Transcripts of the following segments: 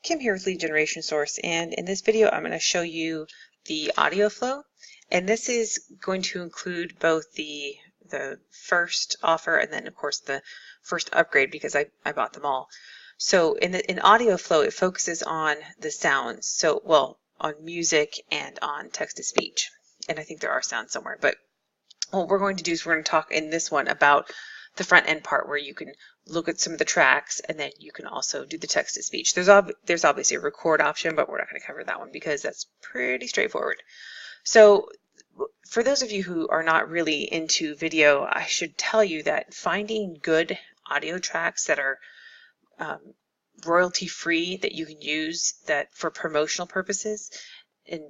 Kim here with Lead Generation Source, and in this video I'm going to show you the audio flow, and this is going to include both the first offer and then of course the first upgrade because I bought them all. So in audio flow it focuses on the sounds, so well on music and on text-to-speech, and I think there are sounds somewhere, but what we're going to do is we're going to talk in this one about the front end part where you can look at some of the tracks and then you can also do the text to speech. There's obviously a record option, but we're not going to cover that one because that's pretty straightforward. So for those of you who are not really into video, I should tell you that finding good audio tracks that are royalty free that you can use that for promotional purposes and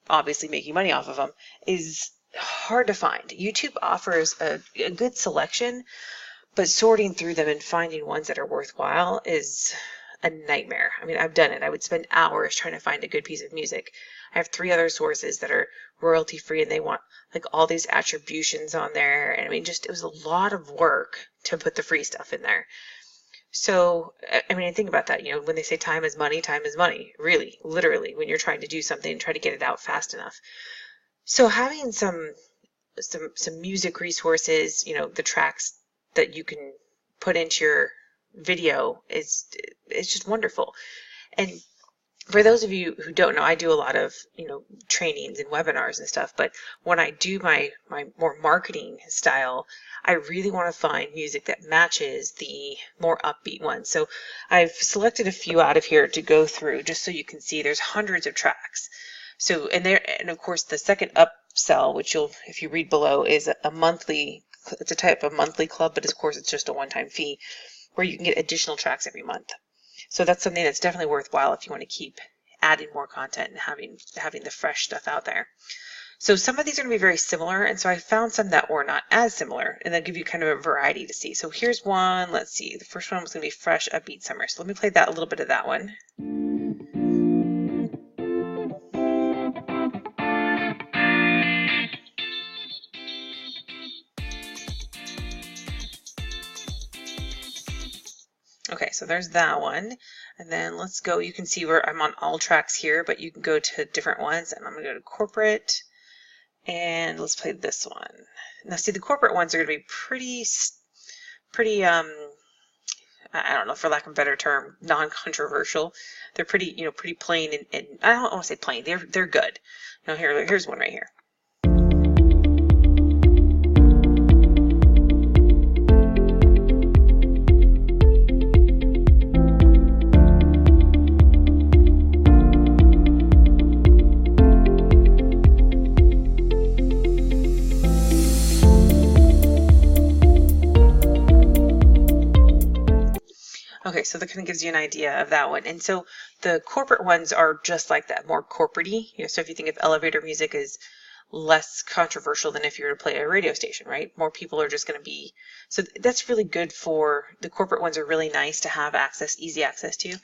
obviously making money off of them is hard to find. YouTube offers a good selection, but sorting through them and finding ones that are worthwhile is a nightmare. I mean, I've done it. I would spend hours trying to find a good piece of music. I have 3 other sources that are royalty free and they want like all these attributions on there. And I mean, it was a lot of work to put the free stuff in there. So, I mean, think about that, when they say time is money, really, literally, when you're trying to do something and try to get it out fast enough. So having some music resources, the tracks that you can put into your video it's just wonderful. And for those of you who don't know, I do a lot of trainings and webinars and stuff, but when I do my more marketing style, I really want to find music that matches the more upbeat ones. So I've selected a few out of here to go through just so you can see there's hundreds of tracks. So and of course the second upsell, which if you read below, is a monthly. It's a type of monthly club, but of course it's just a one-time fee where you can get additional tracks every month. So that's something that's definitely worthwhile if you want to keep adding more content and having the fresh stuff out there. So some of these are going to be very similar, and so I found some that were not as similar, and they'll give you kind of a variety to see. So here's one. Let's see. The first one was going to be Fresh Upbeat Summer. So let me play that a little bit of that one. Okay, so there's that one, and then let's go. You can see where I'm on all tracks here, but you can go to different ones, and I'm going to go to corporate, and let's play this one. Now, see, the corporate ones are going to be pretty, I don't know, for lack of a better term, non-controversial. They're pretty, pretty plain, and I don't want to say plain. They're good. Here's one right here. Okay, so that kind of gives you an idea of that one. And so the corporate ones are just like that, more corporate-y. So if you think of elevator music as less controversial than if you were to play a radio station, right? More people are just going to be, so that's really good for, the corporate ones are really nice to have easy access to,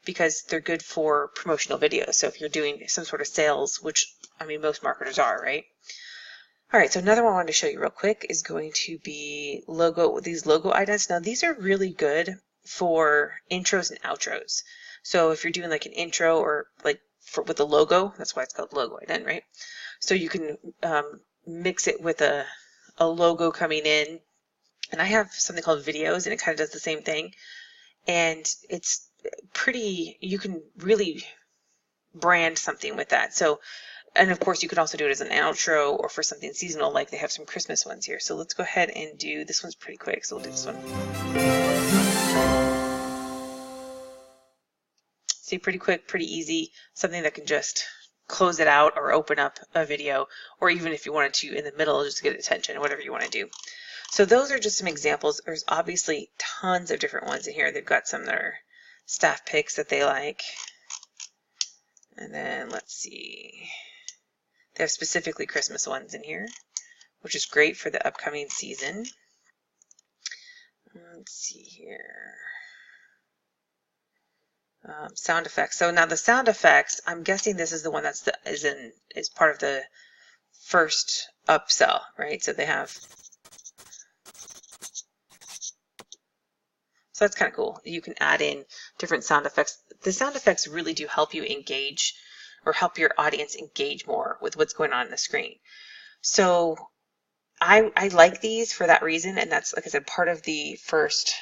because they're good for promotional videos. So if you're doing some sort of sales, which, I mean, most marketers are, right? All right, so another one I wanted to show you real quick is going to be these logo idents. Now these are really good for intros and outros. So if you're doing like an intro or like with a logo, that's why it's called logo ident, right? So you can mix it with a logo coming in. And I have something called videos, and it kind of does the same thing. And it's pretty, you can really brand something with that. So, and of course you could also do it as an outro or for something seasonal, like they have some Christmas ones here. So let's go ahead and do, this one's pretty quick, so we'll do this one. See, pretty quick, pretty easy, something that can just close it out or open up a video, or even if you wanted to in the middle, just get attention, whatever you want to do. So those are just some examples. There's obviously tons of different ones in here. They've got some that are staff picks that they like. And then let's see. They have specifically Christmas ones in here, which is great for the upcoming season. Let's see here. Sound effects. So now the sound effects, I'm guessing this is the one that's is part of the first upsell, right? So they have So that's kind of cool. You can add in different sound effects the sound effects really do help you engage or help your audience engage more with what's going on the screen. So I like these for that reason, and that's, like I said, part of the first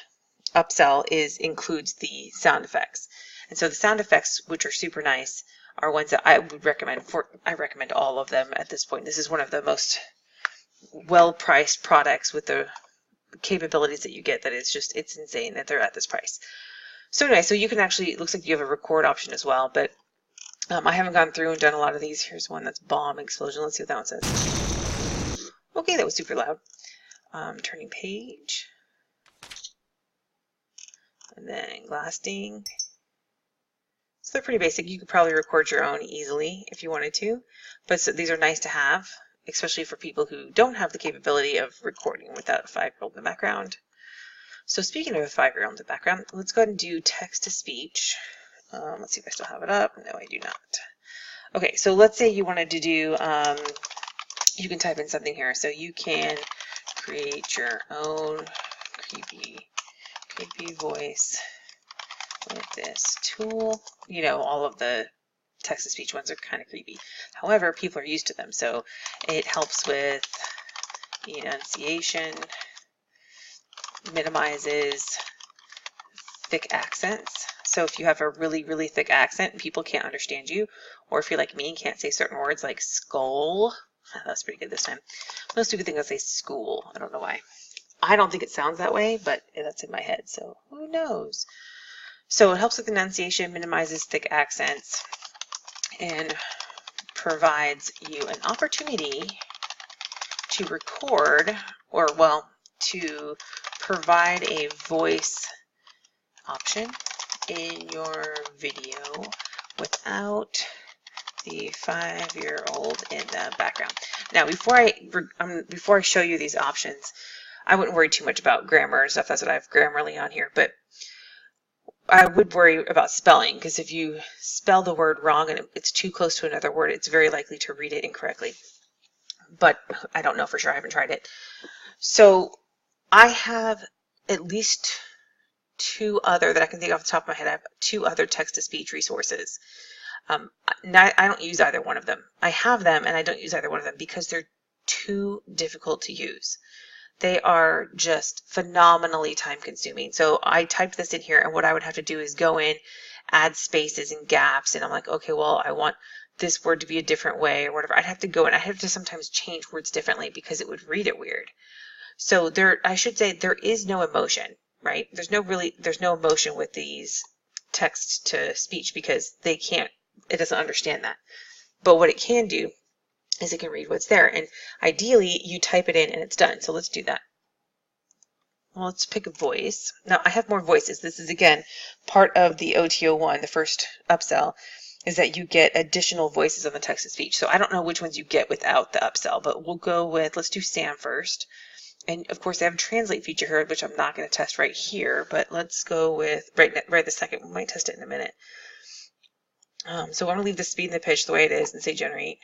upsell includes the sound effects. And so the sound effects, which are super nice, are ones that I would recommend. I recommend all of them at this point. This is one of the most well-priced products with the capabilities that you get that it's insane that they're at this price. So anyway, so you can actually, it looks like you have a record option as well, but I haven't gone through and done a lot of these. Here's one that's bomb explosion. Let's see what that one says. Okay, that was super loud. Turning page. And then glass ding. So they're pretty basic. You could probably record your own easily if you wanted to, but so these are nice to have, especially for people who don't have the capability of recording without a 5-year-old in the background. So speaking of a 5-year-old in the background, let's go ahead and do text-to-speech. Let's see if I still have it up. No, I do not. Okay, so let's say you wanted to do, you can type in something here. So you can create your own creepy voice with this tool. You know, all of the text-to-speech ones are kind of creepy. However, people are used to them, so it helps with enunciation, minimizes thick accents. So if you have a really, really thick accent and people can't understand you, or if you're like me and can't say certain words like skull, that's pretty good this time. Most people think I say school. I don't know why. I don't think it sounds that way, but that's in my head, so who knows? So it helps with enunciation, minimizes thick accents, and provides you an opportunity to record, or well, to provide a voice option in your video without the 5-year-old in the background. Now, before I show you these options, I wouldn't worry too much about grammar and stuff. That's what I have Grammarly on here, but I would worry about spelling, because if you spell the word wrong and it's too close to another word, it's very likely to read it incorrectly. But I don't know for sure. I haven't tried it. So I have at least two other, that I can think off the top of my head, I have two other text-to-speech resources. I don't use either one of them. I have them and I don't use either one of them because they're too difficult to use. They are just phenomenally time consuming. So I typed this in here, and what I would have to do is go in, add spaces and gaps, and I'm like, okay, well, I want this word to be a different way or whatever. I'd have to go, and I have to sometimes change words differently because it would read it weird. So I should say there is no emotion, right? There's no emotion with these text to speech because it doesn't understand that. But what it can do is it can read what's there, and ideally you type it in and it's done. So let's do that. Well, let's pick a voice. Now I have more voices. This is again part of the OTO1, the first upsell, is that you get additional voices on the text-to-speech. So I don't know which ones you get without the upsell, but we'll go with, let's do Sam first. And of course they have a translate feature here, which I'm not going to test right here, but let's go with right this second. We might test it in a minute. So I'm going to leave the speed and the pitch the way it is and say generate.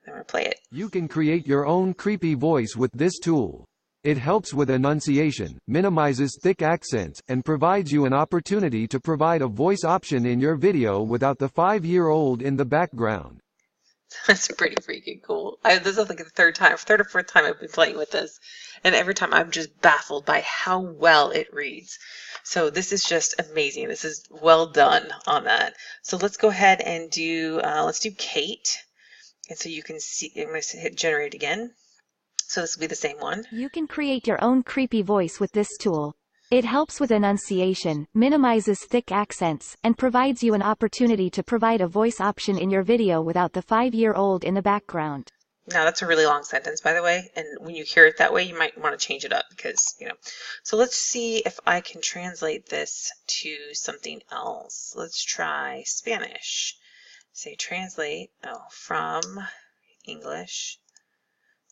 I'm going to play it. You can create your own creepy voice with this tool. It helps with enunciation, minimizes thick accents, and provides you an opportunity to provide a voice option in your video without the 5-year-old in the background. That's pretty freaking cool. This is like the third or fourth time I've been playing with this, and every time I'm just baffled by how well it reads. So this is just amazing. This is well done on that. So let's go ahead and do, let's do Kate. And so you can see, I'm going to hit generate again. So this will be the same one. You can create your own creepy voice with this tool. It helps with enunciation, minimizes thick accents, and provides you an opportunity to provide a voice option in your video without the 5-year-old in the background. Now that's a really long sentence, by the way, and when you hear it that way, you might want to change it up because, So let's see if I can translate this to something else. Let's try Spanish. Say translate from English.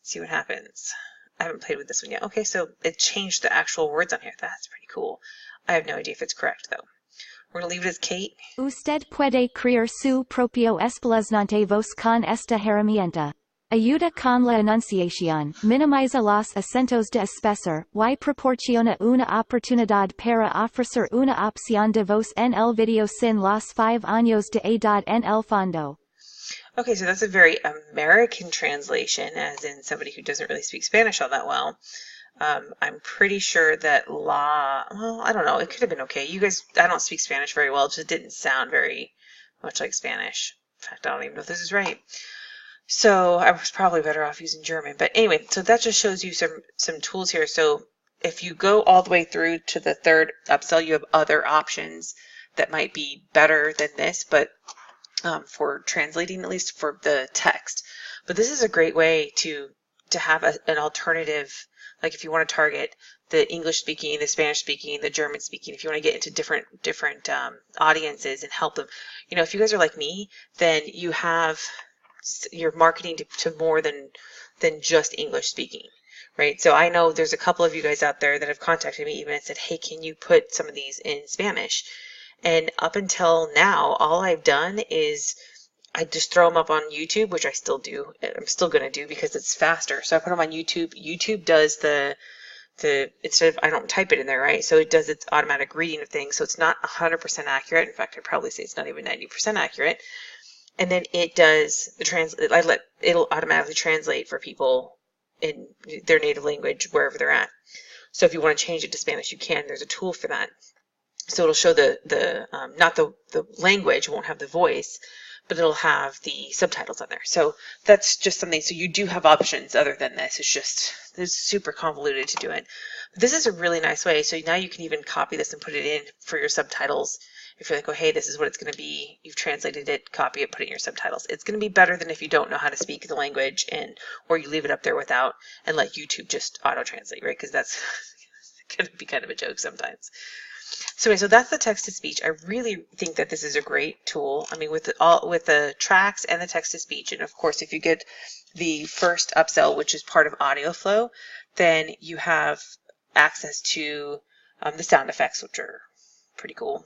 See what happens. I haven't played with this one yet. Okay, so it changed the actual words on here. That's pretty cool. I have no idea if it's correct though. We're going to leave it as Kate. Usted puede crear su propio espeluznante voz con esta herramienta. Ayuda con la enunciación, minimiza los acentos de espesor, y proporciona una oportunidad para ofrecer una opción de voz en el video sin los 5 años de edad en el fondo. Okay, so that's a very American translation, as in somebody who doesn't really speak Spanish all that well. I'm pretty sure that well, I don't know, it could have been okay. You guys, I don't speak Spanish very well, it just didn't sound very much like Spanish. In fact, I don't even know if this is right. So I was probably better off using German. But anyway, so that just shows you some tools here. So if you go all the way through to the third upsell, you have other options that might be better than this, but for translating, at least for the text. But this is a great way to have an alternative, like if you want to target the English speaking, the Spanish speaking, the German speaking, if you want to get into different audiences and help them. You know, if you guys are like me, then you're marketing to more than just English speaking, right? So I know there's a couple of you guys out there that have contacted me even and said, hey, can you put some of these in Spanish? And up until now, all I've done is I just throw them up on YouTube, which I still do. I'm still going to do because it's faster. So I put them on YouTube. YouTube does the instead of, I don't type it in there, right? So it does its automatic reading of things. So it's not 100% accurate. In fact, I'd probably say it's not even 90% accurate. And then it does the it'll automatically translate for people in their native language wherever they're at. So if you want to change it to Spanish, you can. There's a tool for that. So it'll show not the language, it won't have the voice, but it'll have the subtitles on there. So that's just something. So you do have options other than this. It's super convoluted to do it. But this is a really nice way. So now you can even copy this and put it in for your subtitles. If you're like, oh, hey, this is what it's going to be, you've translated it, copy it, put it in your subtitles. It's going to be better than if you don't know how to speak the language or you leave it up there without and let YouTube just auto-translate, right? Because that's going to be kind of a joke sometimes. So that's the text-to-speech. I really think that this is a great tool. I mean, with the tracks and the text-to-speech, and of course, if you get the first upsell, which is part of AudioFlow, then you have access to the sound effects, which are pretty cool.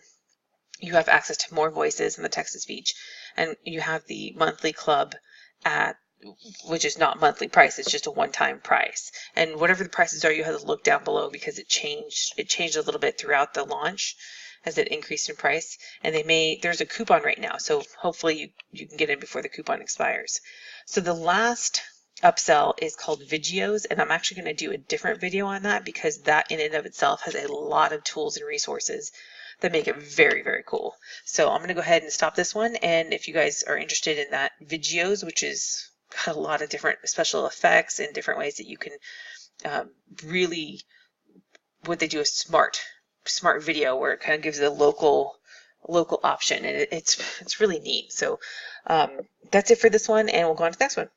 You have access to more voices in the text-to-speech, and you have the monthly club which is not monthly price, it's just a one-time price. And whatever the prices are, you have to look down below because it changed a little bit throughout the launch as it increased in price. And there's a coupon right now, so hopefully you can get in before the coupon expires. So the last upsell is called Videos, and I'm actually going to do a different video on that because that in and of itself has a lot of tools and resources that make it very, very cool. So I'm going to go ahead and stop this one, and if you guys are interested in that Videos, which is got a lot of different special effects and different ways that you can really, what they do is smart video, where it kind of gives a local option, and it's really neat. So that's it for this one, and we'll go on to the next one.